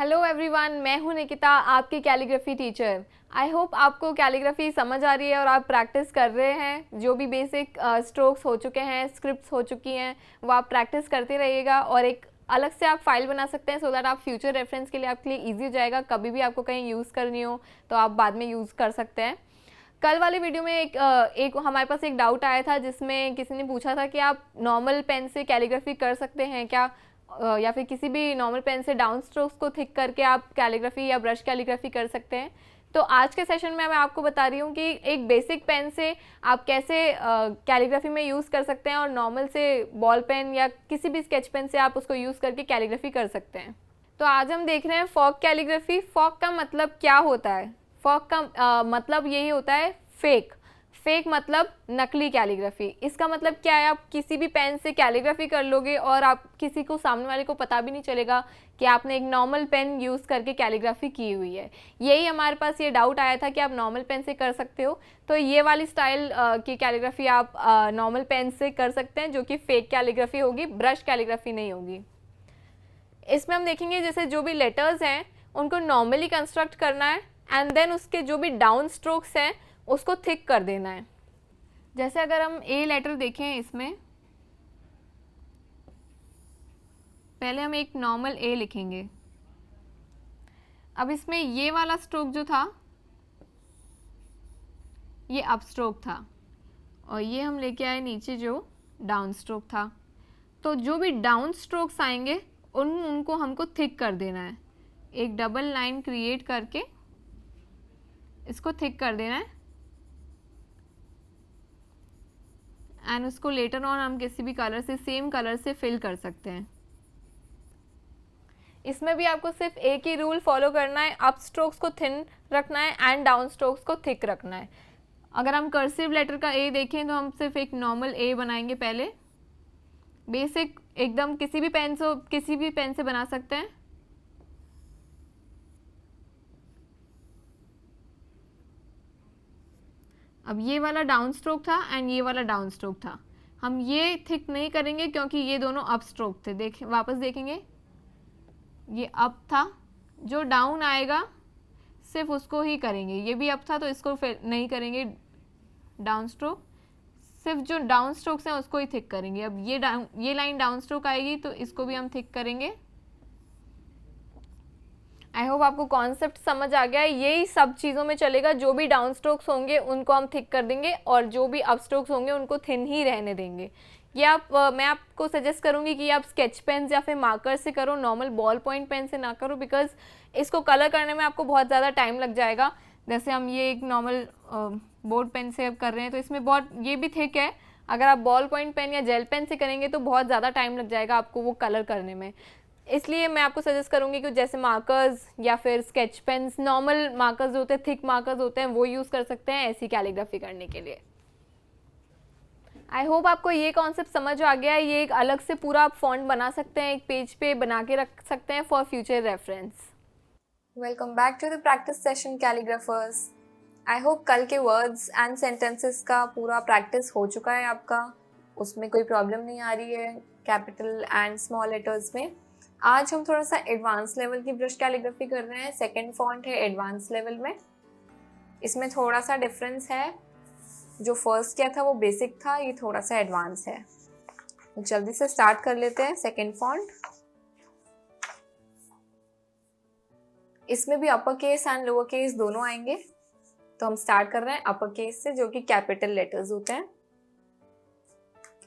Hello everyone, मैं हूं निकिता, आपकी कैलीग्राफी टीचर। आई होप आपको कैलीग्राफी समझ आ रही है और आप प्रैक्टिस कर रहे हैं। जो भी बेसिक स्ट्रोक्स हो चुके हैं, स्क्रिप्ट्स हो चुकी हैं, वो आप प्रैक्टिस करते रहिएगा और एक अलग से आप फाइल बना सकते हैं सो दैट आप फ्यूचर रेफरेंस के लिए आपके लिए ईजी हो जाएगा। कभी भी आपको कहीं यूज़ करनी हो तो आप बाद में यूज़ कर सकते हैं। कल वाले वीडियो में एक हमारे पास एक डाउट आया था जिसमें किसी ने पूछा था कि आप नॉर्मल पेन से कैलीग्राफी कर सकते हैं क्या, या फिर किसी भी नॉर्मल पेन से डाउन स्ट्रोक्स को थिक करके आप कैलीग्राफी या ब्रश कैलीग्राफी कर सकते हैं। तो आज के सेशन में मैं आपको बता रही हूँ कि एक बेसिक पेन से आप कैसे कैलीग्राफी में यूज़ कर सकते हैं और नॉर्मल से बॉल पेन या किसी भी स्केच पेन से आप उसको यूज़ करके कैलीग्राफी कर सकते हैं। तो आज हम देख रहे हैं फॉग कैलीग्राफी। फॉग का मतलब क्या होता है? फॉग का मतलब यही होता है फेक। फेक मतलब नकली कैलीग्राफी। इसका मतलब क्या है, आप किसी भी पेन से कैलीग्राफी कर लोगे और आप किसी को, सामने वाले को पता भी नहीं चलेगा कि आपने एक नॉर्मल पेन यूज़ करके कैलीग्राफी की हुई है। यही हमारे पास ये डाउट आया था कि आप नॉर्मल पेन से कर सकते हो। तो ये वाली स्टाइल की कैलीग्राफी आप नॉर्मल पेन से कर सकते हैं, जो कि फेक कैलीग्राफी होगी, ब्रश कैलीग्राफी नहीं होगी। इसमें हम देखेंगे जैसे जो भी लेटर्स हैं उनको नॉर्मली कंस्ट्रक्ट करना है एंड देन उसके जो भी डाउन स्ट्रोक्स हैं उसको थिक कर देना है। जैसे अगर हम ए लेटर देखें, इसमें पहले हम एक नॉर्मल ए लिखेंगे। अब इसमें ये वाला स्ट्रोक जो था ये अप स्ट्रोक था और ये हम लेके आए नीचे जो डाउन स्ट्रोक था। तो जो भी डाउन स्ट्रोक्स आएंगे उनको हमको थिक कर देना है। एक डबल लाइन क्रिएट करके इसको थिक कर देना है एंड उसको लेटर ऑन हम किसी भी कलर से, सेम कलर से फिल कर सकते हैं। इसमें भी आपको सिर्फ एक ही रूल फॉलो करना है, अप स्ट्रोक्स को थिन रखना है एंड डाउन स्ट्रोक्स को थिक रखना है। अगर हम कर्सिव लेटर का ए देखें तो हम सिर्फ एक नॉर्मल ए बनाएंगे पहले, बेसिक एकदम, किसी भी पेन से बना सकते हैं। अब ये वाला डाउन स्ट्रोक था एंड ये वाला डाउन स्ट्रोक था। हम ये थिक नहीं करेंगे क्योंकि ये दोनों अप स्ट्रोक थे। देखें, वापस देखेंगे, ये अप था, जो डाउन आएगा सिर्फ उसको ही करेंगे। ये भी अप था तो इसको फिर नहीं करेंगे डाउन स्ट्रोक, सिर्फ जो डाउन स्ट्रोक्स हैं उसको ही थिक करेंगे। अब ये लाइन डाउन स्ट्रोक आएगी तो इसको भी हम थिक करेंगे। आई होप आपको कॉन्सेप्ट समझ आ गया है। यही सब चीज़ों में चलेगा, जो भी डाउन स्ट्रोक्स होंगे उनको हम थिक कर देंगे और जो भी अप स्ट्रोक्स होंगे उनको थिन ही रहने देंगे। ये मैं आपको सजेस्ट करूँगी कि आप स्केच पेन या फिर मार्कर से करो, नॉर्मल बॉल पॉइंट पेन से ना करो, बिकॉज इसको कलर करने में आपको बहुत ज़्यादा टाइम लग जाएगा। जैसे हम ये एक नॉर्मल बोर्ड पेन से अब कर रहे हैं तो इसमें बहुत, ये भी थिक है। अगर आप बॉल पॉइंट पेन या जेल पेन से करेंगे तो बहुत ज़्यादा टाइम लग जाएगा आपको वो कलर करने में। इसलिए मैं आपको सजेस्ट करूँगी कि जैसे मार्कर्स या फिर स्केच पेन्स, नॉर्मल मार्कर्स होते हैं, थिक मार्कर्स होते हैं, वो यूज़ कर सकते हैं ऐसी कैलीग्राफी करने के लिए। आई होप आपको ये कॉन्सेप्ट समझ आ गया है। ये एक अलग से पूरा आप फॉन्ट बना सकते हैं, एक पेज पे बना के रख सकते हैं for future reference. Welcome back to the practice session calligraphers. I hope कल के वर्ड्स एंड सेंटेंसेस का पूरा प्रैक्टिस हो चुका है आपका, उसमें कोई प्रॉब्लम नहीं आ रही है कैपिटल एंड स्मॉल लेटर्स में। आज हम थोड़ा सा एडवांस लेवल की ब्रश कैलीग्राफी कर रहे हैं। सेकंड फॉन्ट है एडवांस लेवल में, इसमें थोड़ा सा डिफरेंस है। जो फर्स्ट किया था वो बेसिक था, ये थोड़ा सा एडवांस है। तो जल्दी से स्टार्ट कर लेते हैं सेकंड फॉन्ट। इसमें भी upper case and lower case दोनों आएंगे। तो हम स्टार्ट कर रहे हैं अपर केस से, जो कि कैपिटल लेटर्स होते हैं।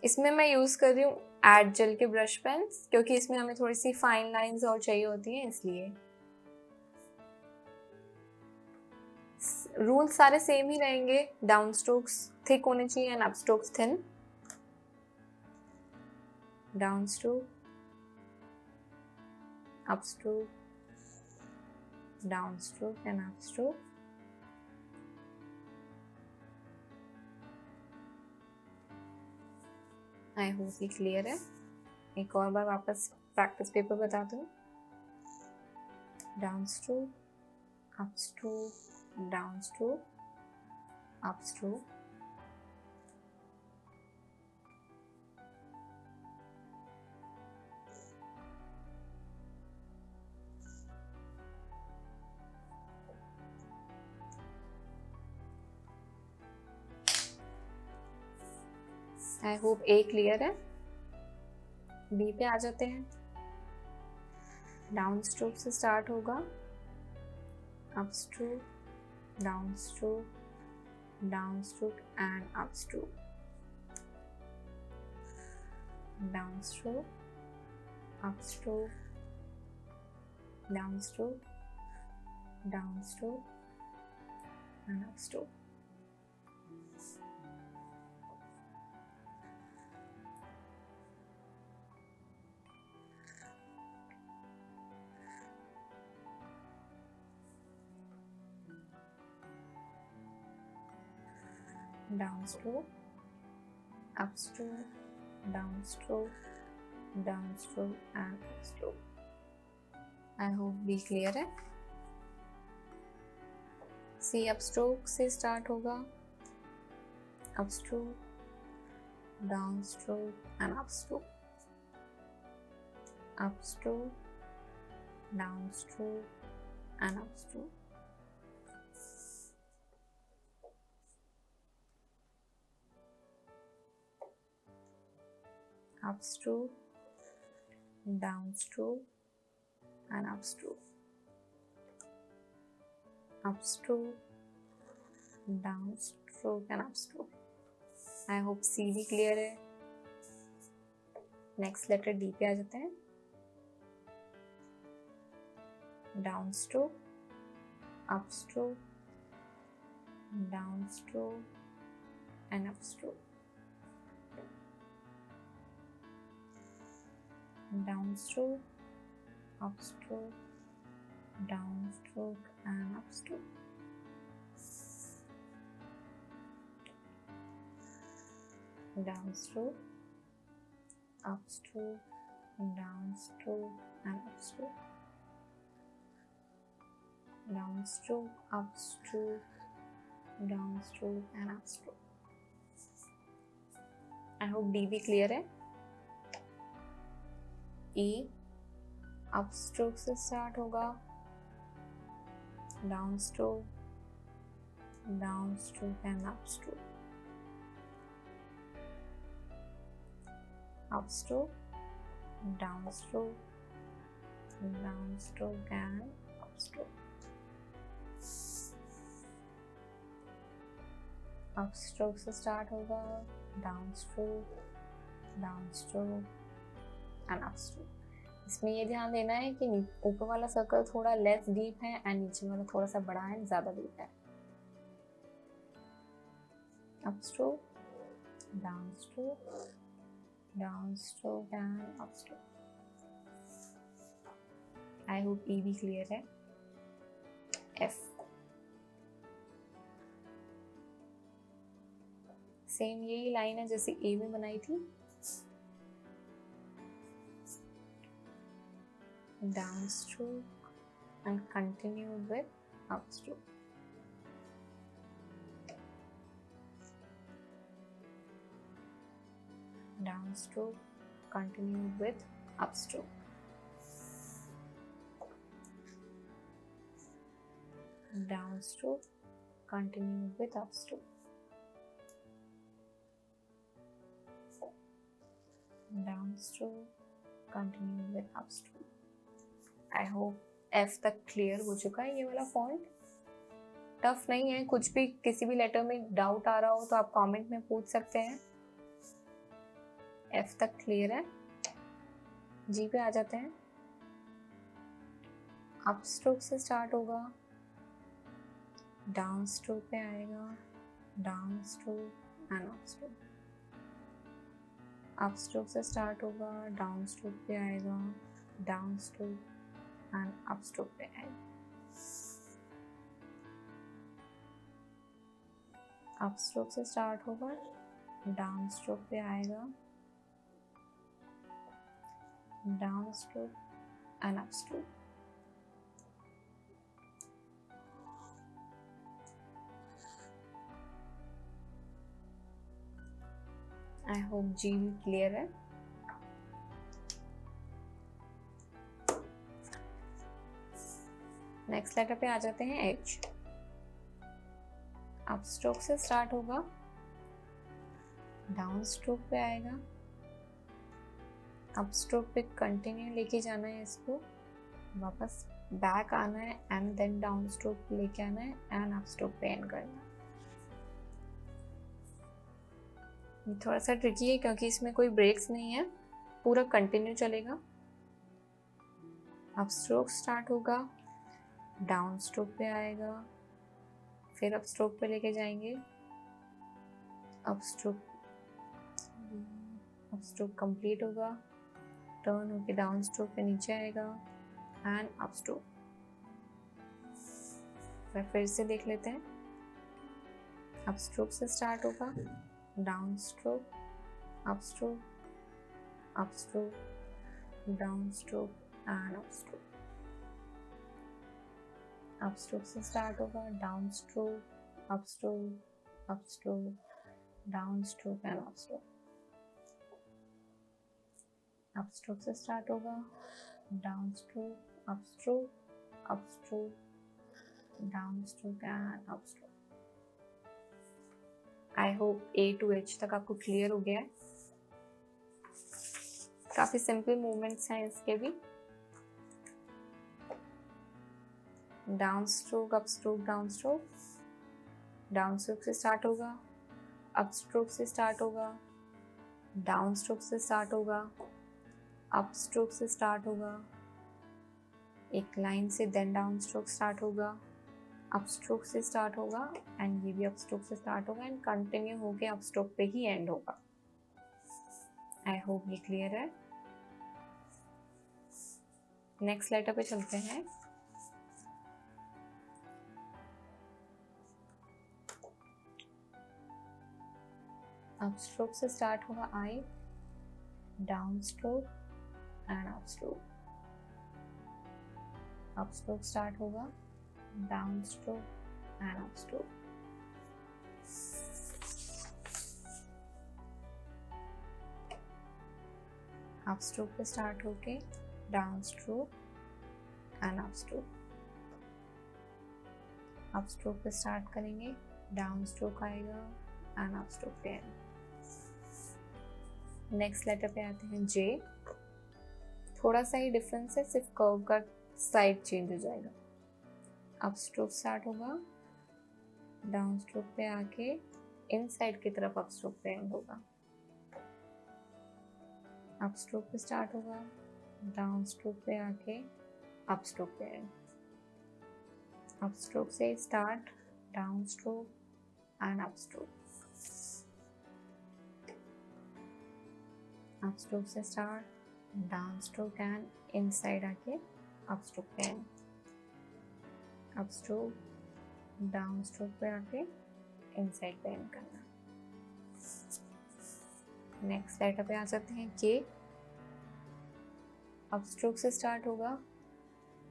इसमें मैं यूज कर रही हूँ एड जेल के ब्रश पेन्स, क्योंकि इसमें हमें थोड़ी सी फाइन लाइंस और चाहिए होती हैं, इसलिए। रूल सारे सेम ही रहेंगे। डाउन स्ट्रोक्स थिक होने चाहिए and up strokes thin. Down stroke, up stroke, down stroke and up stroke. I hope ये क्लियर है। एक और बार वापस प्रैक्टिस पेपर बता दूं। Down stroke, up stroke, down stroke, up stroke, I hope A clear है। बी पे आ जाते हैं। डाउन स्ट्रोक से स्टार्ट होगा, up stroke, down stroke, down stroke and up stroke, down stroke, up stroke, down stroke, down stroke and up stroke. Down stroke, up stroke, down stroke, down stroke and up stroke. I hope भी clear है। C up stroke से start होगा, up stroke, down stroke and up stroke, up stroke, down stroke and up stroke. Up stroke, down stroke and up stroke, up stroke, down stroke and up stroke. I hope C भी clear है। Next letter D पे आ जाते हैं। Down stroke, up stroke, down stroke and up stroke, down stroke, up stroke, down stroke and up stroke, down stroke, up stroke, down stroke and up stroke, down stroke, up stroke, down stroke and up stroke. I hope D भी clear है। E up stroke से start होगा, down stroke, down stroke and up stroke, up stroke, down stroke, down stroke and up stroke, up stroke से start होगा, down stroke, down stroke and up stroke. इसमें ये ध्यान देना है कि ऊपर वाला सर्कल थोड़ा लेस डीप है एंड नीचे वाला थोड़ा सा बड़ा है, ज्यादा डीप है। Up stroke, down stroke, down stroke and up stroke. I hope E भी क्लियर है। एफ सेम यही लाइन है जैसे ए में बनाई थी। Down stroke and continue with up stroke. Down stroke, continue with up stroke. Down stroke, continue with up stroke. Down stroke, continue with up stroke. I hope F तक clear हो चुका है। ये वाला फॉन्ट टफ नहीं है, कुछ भी किसी भी लेटर में डाउट आ रहा हो तो आप कमेंट में पूछ सकते हैं। एफ तक क्लियर है। जी पे आ जाते हैं। अप स्ट्रोक से स्टार्ट होगा, डाउन स्ट्रोक पे आएगा, down stroke and up stroke, up stroke से स्टार्ट होगा, डाउन स्ट्रोक पे आएगा, down stroke and up stroke पे आएगा, अप स्ट्रोक से स्टार्ट होगा, डाउन स्ट्रोक पे आएगा, down stroke and up stroke. I hope G भी क्लियर है। नेक्स्ट लेटर पे आ जाते हैं एच। अप स्ट्रोक से स्टार्ट होगा, डाउन स्ट्रोक पे आएगा, अप स्ट्रोक पे कंटिन्यू लेके जाना है इसको, वापस बैक आना है एंड देन डाउन स्ट्रोक लेके आना है एंड अप स्ट्रोक पे एंड करना है। ये थोड़ा सा ट्रिकी है क्योंकि इसमें कोई ब्रेक्स नहीं है, पूरा कंटिन्यू चलेगा। अप स्ट्रोक स्टार्ट होगा, डाउन स्ट्रोक पे आएगा, फिर अप स्ट्रोक पे लेके जाएंगे, अप स्ट्रोक कंप्लीट होगा, टर्न होके डाउन स्ट्रोक पे नीचे आएगा एंड अप स्ट्रोक। फिर से देख लेते हैं। अप स्ट्रोक से स्टार्ट होगा, down stroke, up stroke, up stroke, down stroke and up stroke. Up stroke से स्टार्ट होगा, down stroke, up stroke, up stroke, down stroke and up stroke. Up stroke से स्टार्ट होगा, down stroke, up stroke, up stroke, down stroke and up stroke. I hope A to H तक आपको clear हो गया है। काफी simple movements हैं इसके भी। Down stroke, up stroke, down stroke, down stroke से स्टार्ट होगा, अप स्ट्रोक से स्टार्ट होगा, डाउन स्ट्रोक से स्टार्ट होगा, अप स्ट्रोक से स्टार्ट होगा, एक लाइन से देन डाउन स्ट्रोक स्टार्ट होगा, अप स्ट्रोक से स्टार्ट होगा एंड ये भी अप स्ट्रोक से स्टार्ट होगा एंड कंटिन्यू होके अप स्ट्रोक पे ही एंड होगा। आई होप ये क्लियर है। नेक्स्ट लेटर पे चलते हैं। अप स्ट्रोक से स्टार्ट होगा I, down stroke and up stroke. Up stroke start होगा, down stroke and up stroke. Up stroke पे स्टार्ट होके down stroke and up stroke. Up stroke पे स्टार्ट करेंगे, डाउन स्ट्रोक आएगा एंड अप स्ट्रोक पे end. Next letter पे आते हैं J। थोड़ा सा ही डिफरेंस है, सिर्फ कर्व का साइड चेंज हो जाएगा। अप स्ट्रोक स्टार्ट होगा, डाउन स्ट्रोक पे आके इन साइड की तरफ अप स्ट्रोक पे एंड होगा। अप स्ट्रोक पे स्टार्ट होगा, डाउन स्ट्रोक पे आके अप स्ट्रोक पे एंड। अप स्ट्रोक से start, down stroke and up stroke. Up stroke से start, down stroke end inside आके अप स्ट्रोक पे end. Up stroke, down stroke पे आके इनसाइड पे एंड करना। नेक्स्ट लेटर पे आ जाते हैं K। अप स्ट्रोक से स्टार्ट होगा,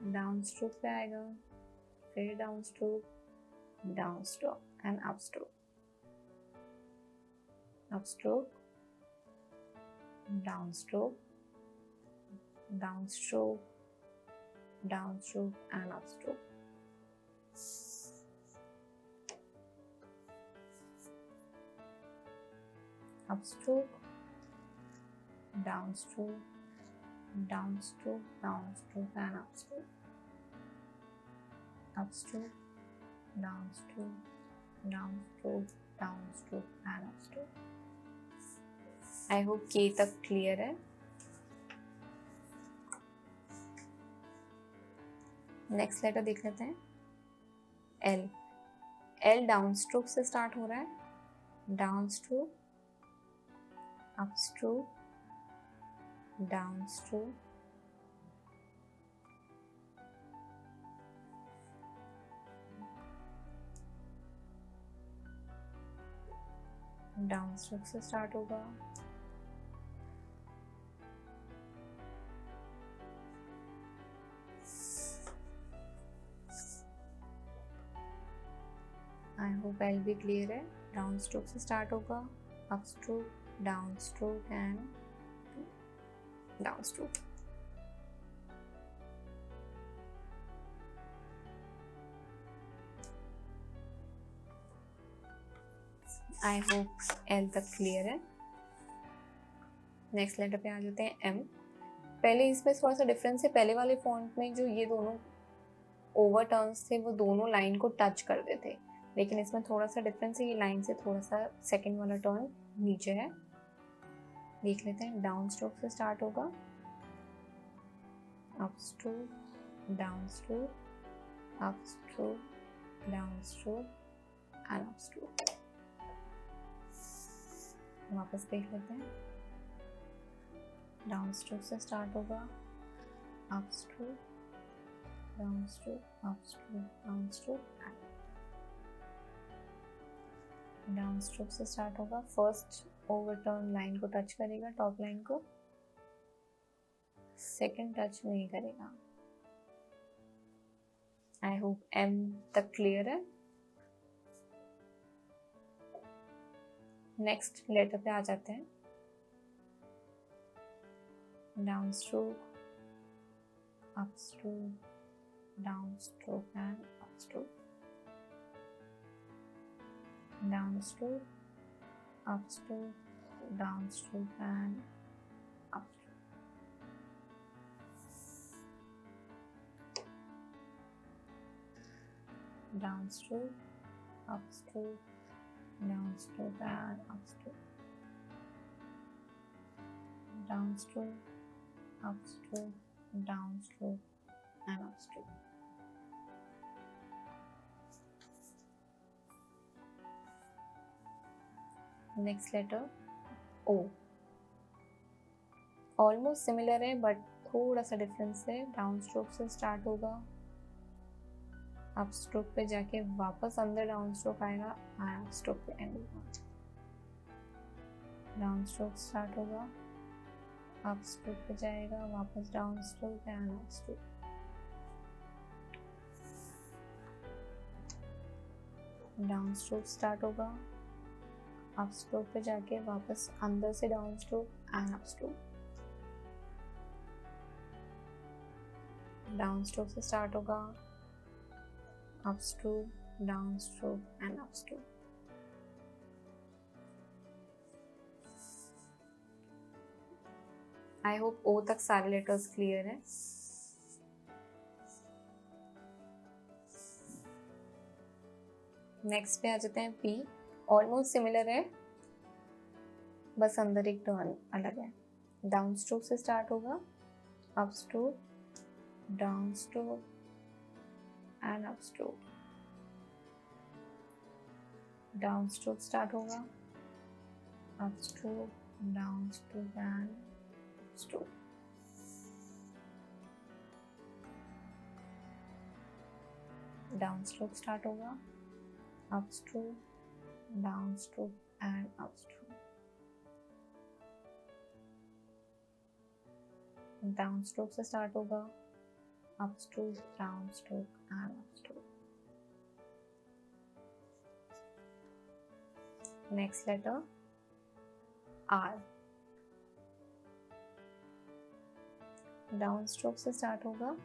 डाउन स्ट्रोक पे आएगा, फिर down stroke and up stroke. Up stroke, down stroke, down stroke, down stroke and up stroke. Up stroke, down stroke, down stroke, down stroke and up stroke. Up stroke, down stroke, down stroke, down stroke and up stroke. I hope K तक clear है। Next letter देख लेते हैं L। L down stroke से start हो रहा है, down stroke, up stroke, down stroke, down stroke से स्टार्ट होगा, आई होप एल भी क्लियर है। डाउन स्ट्रोक से स्टार्ट होगा, up stroke, down stroke and down stroke. I hope L तक क्लियर है। नेक्स्ट लेटर पे आ जाते हैं एम। पहले इसमें थोड़ा सा डिफरेंस है, पहले वाले फॉन्ट में जो ये दोनों ओवर टर्न्स थे वो दोनों लाइन को टच करते थे, लेकिन इसमें थोड़ा सा डिफरेंस है, ये लाइन से थोड़ा सा सेकंड वाला टर्न नीचे है। देख लेते हैं, डाउन स्ट्रोक से स्टार्ट होगा, up stroke, down stroke, up stroke, down stroke and up stroke. वापस देख लेते हैं, डाउन स्ट्रोक से स्टार्ट होगा, up stroke, down stroke, up stroke, down stroke, down stroke से स्टार्ट होगा। फर्स्ट ओवर टर्न लाइन को टच करेगा, टॉप लाइन को, सेकंड टच नहीं करेगा। आई होप एम तक क्लियर है। नेक्स्ट लेटर पे आ जाते हैं, down stroke, up stroke, down stroke and up stroke, down stroke, up stroke, down stroke and up stroke. Down stroke, up stroke, down stroke and up stroke, down stroke, up stroke, down stroke and up stroke. Next letter O. Almost similar है but थोड़ा सा difference है। Down stroke से start होगा, up stroke पे जाके वापस अंदर डाउन स्ट्रोक आएगा, अप स्ट्रोक पे एंड होगा। डाउन स्ट्रोक स्टार्ट होगा, अप स्ट्रोक पे जाएगा, वापस down stroke and up stroke. Down stroke start होगा, अप स्ट्रोक पे जाके वापस अंदर से down stroke and up stroke. Down stroke से स्टार्ट होगा, up stroke, down stroke and up stroke. I hope O तक सारे लेटर्स क्लियर है। नेक्स्ट पे आ जाते हैं पी। ऑलमोस्ट सिमिलर है, बस अंदर एक टर्न अलग है। डाउन स्ट्रोक से स्टार्ट होगा, up stroke, down stroke and up stroke. Down stroke start होगा, up stroke, down stroke and up stroke. Down stroke start होगा, up stroke, down stroke and up stroke. Down stroke से start होगा, up stroke, down stroke and up stroke. Next letter R. Down stroke से start होगा,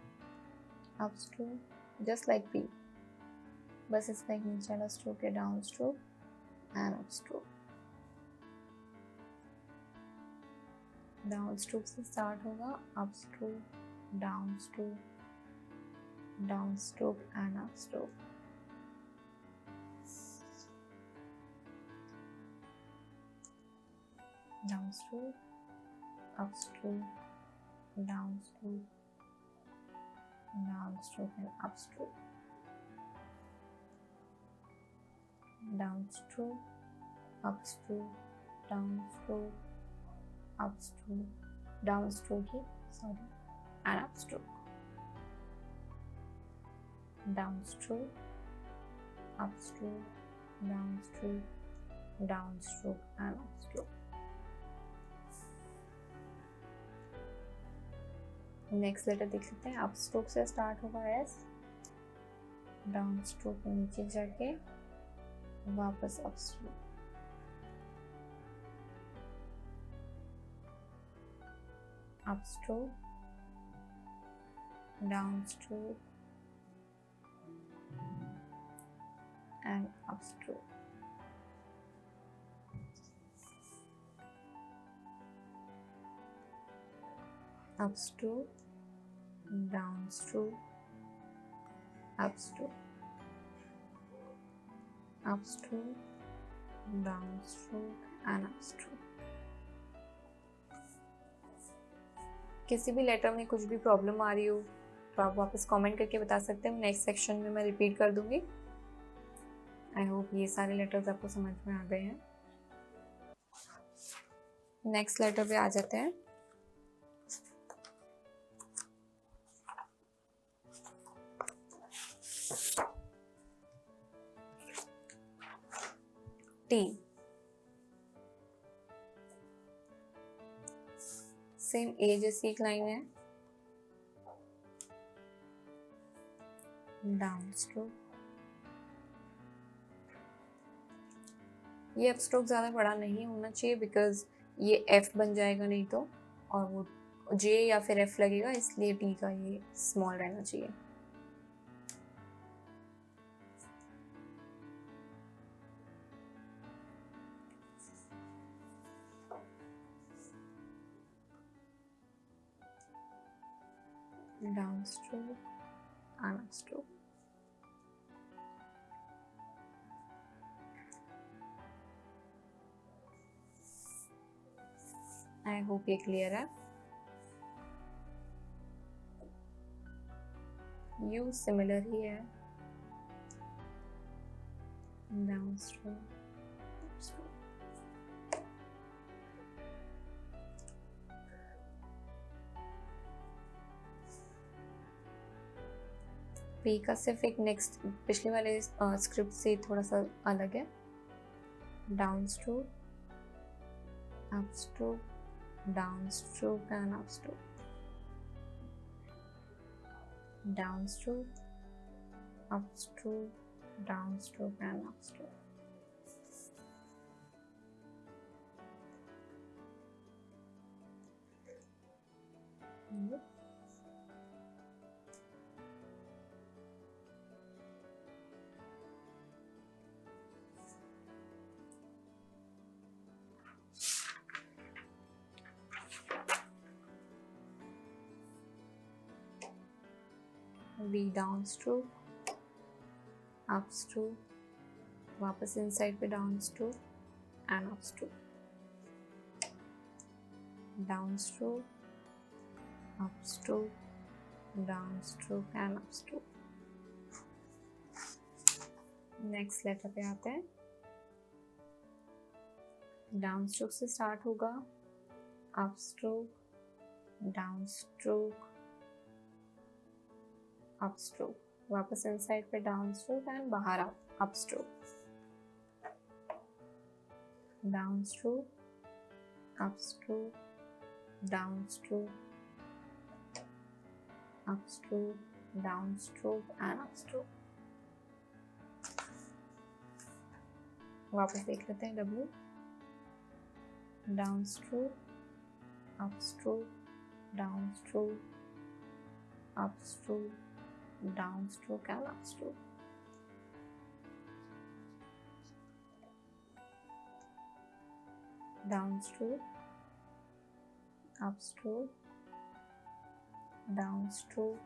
up stroke, just like P, बस इसका एक नीचे वाला स्ट्रोक है, down stroke and up stroke. Down stroke से स्टार्ट होगा, up stroke, down stroke, down stroke and up stroke. Down stroke, up stroke, down stroke, down stroke and up stroke. Down stroke, up stroke, down stroke, up stroke, down stroke ही sorry and up stroke. Down stroke, up stroke, down stroke, down stroke and up stroke. Next letter देख लेते हैं। Up stroke से start होगा S, down stroke नीचे जाके वापस up stroke. Up stroke, down stroke and up stroke. up stroke, down stroke, up stroke, up stroke, down stroke and up stroke. किसी भी लेटर में कुछ भी प्रॉब्लम आ रही हो तो आप वापस कमेंट करके बता सकते हैं, नेक्स्ट सेक्शन में मैं रिपीट कर दूंगी. आई होप ये सारे लेटर्स आपको समझ में आ गए हैं. नेक्स्ट लेटर पे आ जाते हैं. टी. सेम ए जैसी एक लाइन है, डाउन स्ट्रोक. ये अप स्ट्रोक ज़्यादा बड़ा नहीं होना चाहिए बिकॉज ये एफ बन जाएगा नहीं तो, और वो जे या फिर एफ लगेगा, इसलिए टी का ये स्मॉल रहना चाहिए. Down stroke and up stroke. I hope ये क्लियर है. यू सिमिलर ही है, down stroke, up stroke. P का सिर्फ एक नेक्स्ट पिछले वाले स्क्रिप्ट से थोड़ा सा अलग है. Down stroke, up stroke, down stroke and up stroke. Down stroke, up stroke, down stroke and up stroke. V down stroke, up stroke, वापस इनसाइड पे down stroke and up stroke. Down stroke, up stroke, down stroke and up stroke. Next letter पे आते हैं. Down stroke से start होगा, up stroke, down stroke, up stroke, वापस inside पे down stroke and बाहर up stroke. Down stroke, up stroke, down stroke, up stroke, down stroke and up stroke. वापस देख लेते हैं. W, down stroke, up stroke, down stroke, up stroke, down stroke and up stroke. Down stroke, up stroke, down stroke,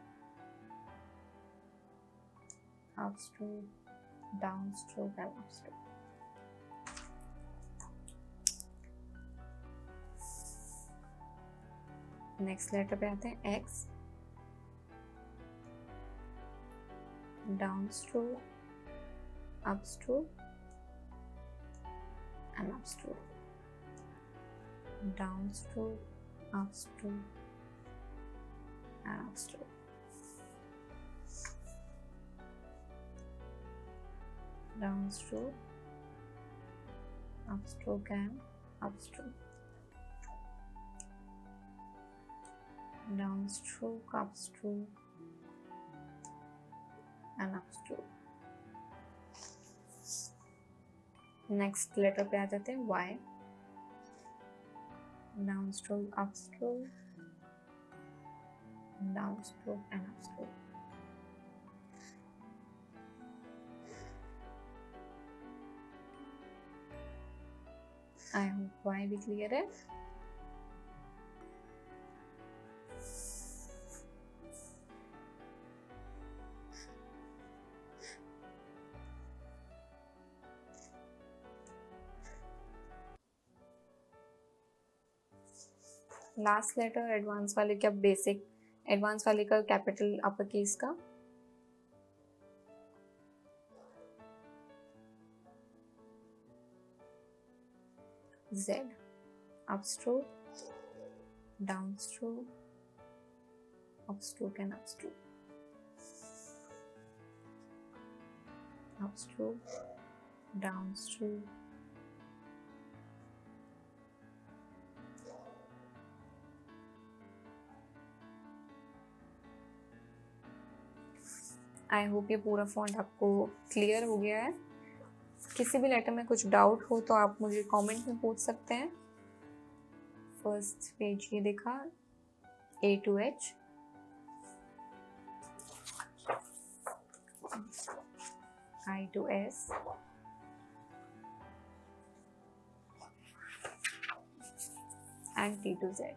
up stroke, down stroke and up stroke. Next letter पे आते हैं. X, down stroke, up stroke and up stroke. Down stroke, up stroke and up stroke. Down stroke, up stroke and up stroke. Down stroke, up stroke and up stroke. Next letter पे आ जाते हैं. Y, down stroke, up stroke, down stroke and up stroke. I hope Y भी clear है. Last letter advance वाले का basic, advance वाले का कैपिटल अपर केस का, Z, upstroke, downstroke, upstroke and upstroke, upstroke, downstroke, I hope ये पूरा font आपको क्लियर हो गया है। किसी भी लेटर में कुछ डाउट हो तो आप मुझे कमेंट में पूछ सकते हैं। फर्स्ट पेज ये देखा, A to H, I to S, and T to Z।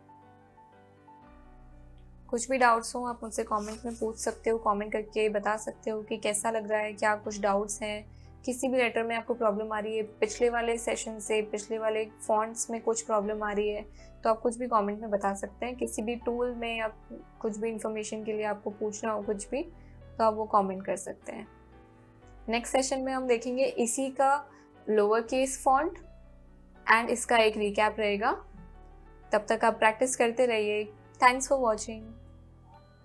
कुछ भी डाउट्स हो आप मुझसे कमेंट में पूछ सकते हो, कमेंट करके बता सकते हो कि कैसा लग रहा है, क्या कुछ डाउट्स हैं, किसी भी लेटर में आपको प्रॉब्लम आ रही है, पिछले वाले सेशन से पिछले वाले फॉन्ट्स में कुछ प्रॉब्लम आ रही है, तो आप कुछ भी कमेंट में बता सकते हैं। किसी भी टूल में या कुछ भी इंफॉर्मेशन के लिए आपको पूछना हो कुछ भी, तो आप वो कमेंट कर सकते हैं। नेक्स्ट सेशन में हम देखेंगे इसी का लोअर केस फॉन्ट एंड इसका एक रिकैप रहेगा। तब तक आप प्रैक्टिस करते रहिए। Thanks for watching.